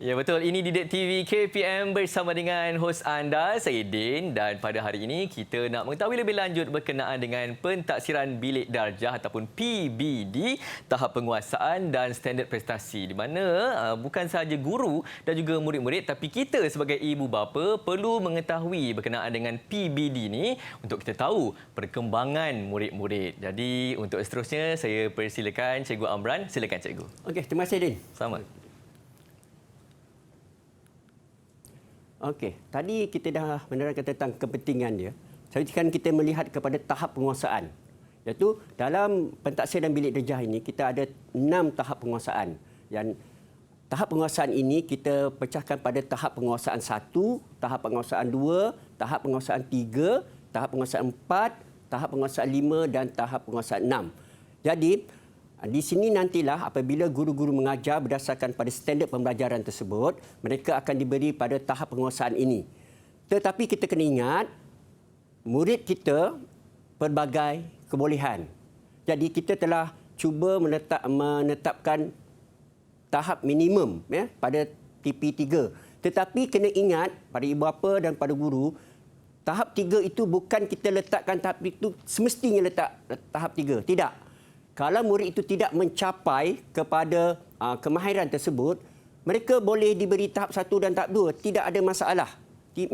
Ya betul, ini Didik TV KPM bersama dengan hos anda, saya Din, dan pada hari ini kita nak mengetahui lebih lanjut berkenaan dengan pentaksiran bilik darjah ataupun PBD, tahap penguasaan dan standard prestasi, di mana bukan sahaja guru dan juga murid-murid tapi kita sebagai ibu bapa perlu mengetahui berkenaan dengan PBD ni untuk kita tahu perkembangan murid-murid. Jadi untuk seterusnya saya persilakan Cikgu Amran, silakan Cikgu. Okey, terima kasih Din. Selamat. Okey, tadi kita dah menerangkan tentang kepentingan dia. Sekarang kita melihat kepada tahap penguasaan. Iaitu dalam pentaksiran bilik darjah ini kita ada 6 tahap penguasaan. Yang tahap penguasaan ini kita pecahkan pada tahap penguasaan 1, tahap penguasaan 2, tahap penguasaan 3, tahap penguasaan 4, tahap penguasaan 5 dan tahap penguasaan 6. Jadi di sini nantilah apabila guru-guru mengajar berdasarkan pada standard pembelajaran tersebut, mereka akan diberi pada tahap penguasaan ini. Tetapi kita kena ingat, murid kita pelbagai kebolehan. Jadi kita telah cuba menetapkan tahap minimum pada TP3. Tetapi kena ingat pada ibu bapa dan pada guru, tahap 3 itu bukan kita letakkan tahap itu semestinya letak tahap 3. Tidak. Kalau murid itu tidak mencapai kepada kemahiran tersebut, mereka boleh diberi tahap 1 dan tahap 2. Tidak ada masalah.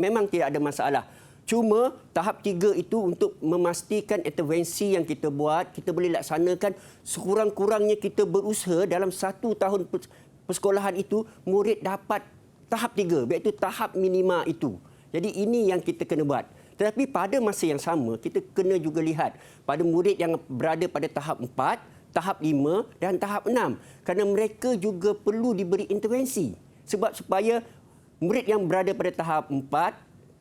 Memang tidak ada masalah. Cuma tahap 3 itu untuk memastikan intervensi yang kita buat, kita boleh laksanakan sekurang-kurangnya kita berusaha dalam 1 tahun persekolahan itu, murid dapat tahap 3, iaitu tahap minima itu. Jadi ini yang kita kena buat. Tetapi pada masa yang sama, kita kena juga lihat pada murid yang berada pada tahap 4, tahap 5 dan tahap 6. Kerana mereka juga perlu diberi intervensi. Sebab supaya murid yang berada pada tahap 4,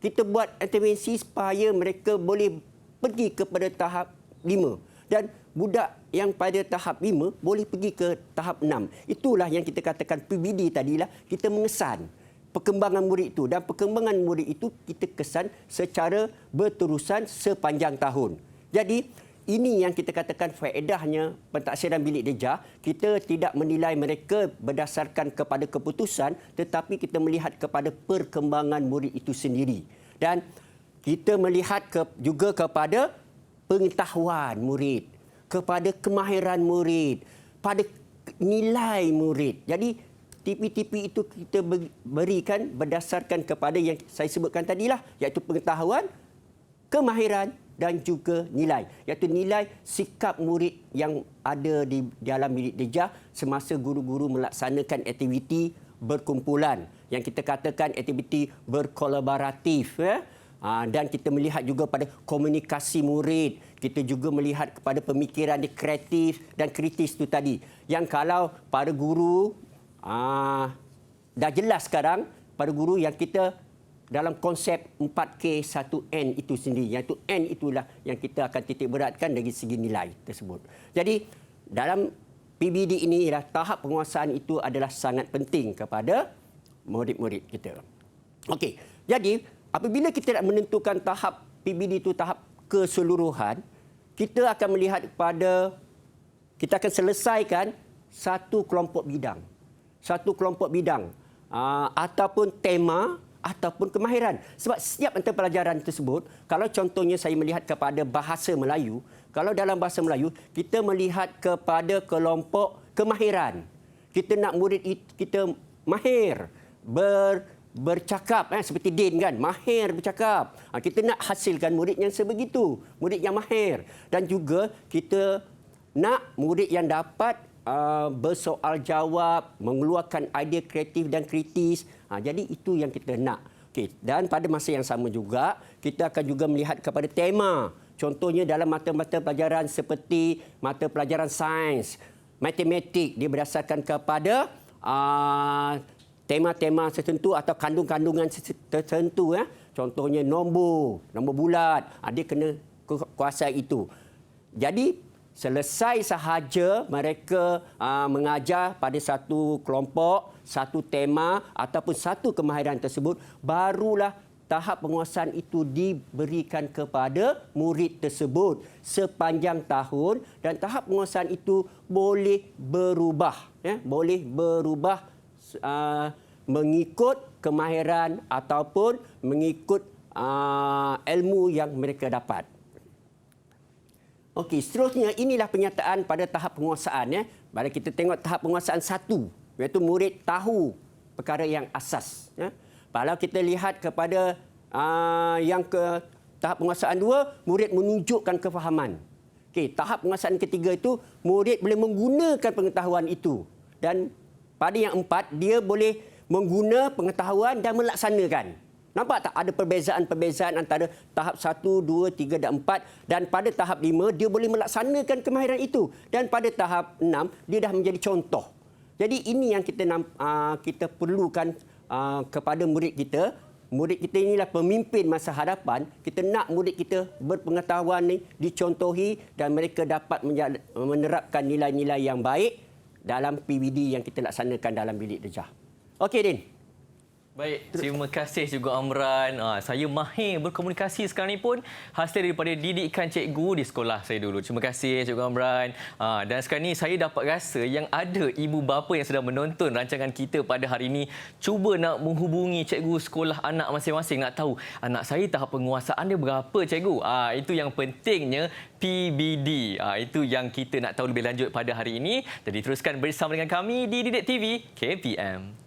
kita buat intervensi supaya mereka boleh pergi kepada tahap 5. Dan budak yang pada tahap 5 boleh pergi ke tahap 6. Itulah yang kita katakan PBD tadilah, kita mengesan perkembangan murid itu, dan perkembangan murid itu kita kesan secara berterusan sepanjang tahun. Jadi ini yang kita katakan faedahnya pentaksiran bilik darjah. Kita tidak menilai mereka berdasarkan kepada keputusan, tetapi kita melihat kepada perkembangan murid itu sendiri. Dan kita melihat juga kepada pengetahuan murid, kepada kemahiran murid, pada nilai murid. Jadi TP-TP itu kita berikan berdasarkan kepada yang saya sebutkan tadilah, iaitu pengetahuan, kemahiran dan juga nilai. Iaitu nilai sikap murid yang ada di dalam bilik darjah semasa guru-guru melaksanakan aktiviti berkumpulan. Yang kita katakan aktiviti berkolaboratif. Dan kita melihat juga pada komunikasi murid. Kita juga melihat kepada pemikiran kreatif dan kritis itu tadi. Yang kalau para guru dah jelas sekarang pada guru yang kita dalam konsep 4K 1N itu sendiri, iaitu N itulah yang kita akan titik beratkan dari segi nilai tersebut. Jadi dalam PBD ini tahap penguasaan itu adalah sangat penting kepada murid-murid kita. Okey, jadi apabila kita nak menentukan tahap PBD itu tahap keseluruhan, kita akan melihat kepada, kita akan selesaikan satu kelompok bidang. Satu kelompok bidang ataupun tema ataupun kemahiran. Sebab setiap mata pelajaran tersebut, kalau contohnya saya melihat kepada bahasa Melayu, kalau dalam bahasa Melayu, kita melihat kepada kelompok kemahiran. Kita nak murid kita mahir bercakap, seperti Din kan, mahir bercakap. Kita nak hasilkan murid yang sebegitu, murid yang mahir. Dan juga kita nak murid yang dapat bersoal jawab, mengeluarkan idea kreatif dan kritis. Jadi itu yang kita nak. Okay. Dan pada masa yang sama juga, kita akan juga melihat kepada tema. Contohnya dalam mata-mata pelajaran seperti mata pelajaran sains, matematik, dia berdasarkan kepada tema-tema tertentu atau kandung-kandungan tertentu. Contohnya nombor bulat, dia kena kuasai itu. Jadi selesai sahaja mereka mengajar pada satu kelompok, satu tema ataupun satu kemahiran tersebut, barulah tahap penguasaan itu diberikan kepada murid tersebut sepanjang tahun, dan tahap penguasaan itu boleh berubah, boleh berubah mengikut kemahiran ataupun mengikut ilmu yang mereka dapat. Okey, seterusnya inilah penyataan pada tahap penguasaan. Mari kita tengok tahap penguasaan 1, iaitu murid tahu perkara yang asas. Kalau kita lihat kepada yang ke tahap penguasaan 2, murid menunjukkan kefahaman. Okey, tahap penguasaan ketiga itu murid boleh menggunakan pengetahuan itu, dan pada yang 4 dia boleh mengguna pengetahuan dan melaksanakan. Nampak tak ada perbezaan-perbezaan antara tahap 1, 2, 3 dan 4, dan pada tahap 5 dia boleh melaksanakan kemahiran itu, dan pada tahap 6 dia dah menjadi contoh. Jadi ini yang kita perlukan kepada murid kita. Murid kita inilah pemimpin masa hadapan. Kita nak murid kita berpengetahuan ni dicontohi dan mereka dapat menerapkan nilai-nilai yang baik dalam PBD yang kita laksanakan dalam bilik darjah. Okey, Din. Baik, terima kasih juga Amran. Saya mahir berkomunikasi sekarang ni pun hasil daripada didikan cikgu di sekolah saya dulu. Terima kasih Cikgu Amran. Dan sekarang ni saya dapat rasa yang ada ibu bapa yang sedang menonton rancangan kita pada hari ini cuba nak menghubungi cikgu sekolah anak masing-masing, nak tahu anak saya tahap penguasaan dia berapa cikgu. Itu yang pentingnya PBD. Itu yang kita nak tahu lebih lanjut pada hari ini. Jadi teruskan bersama dengan kami di Didik TV KPM.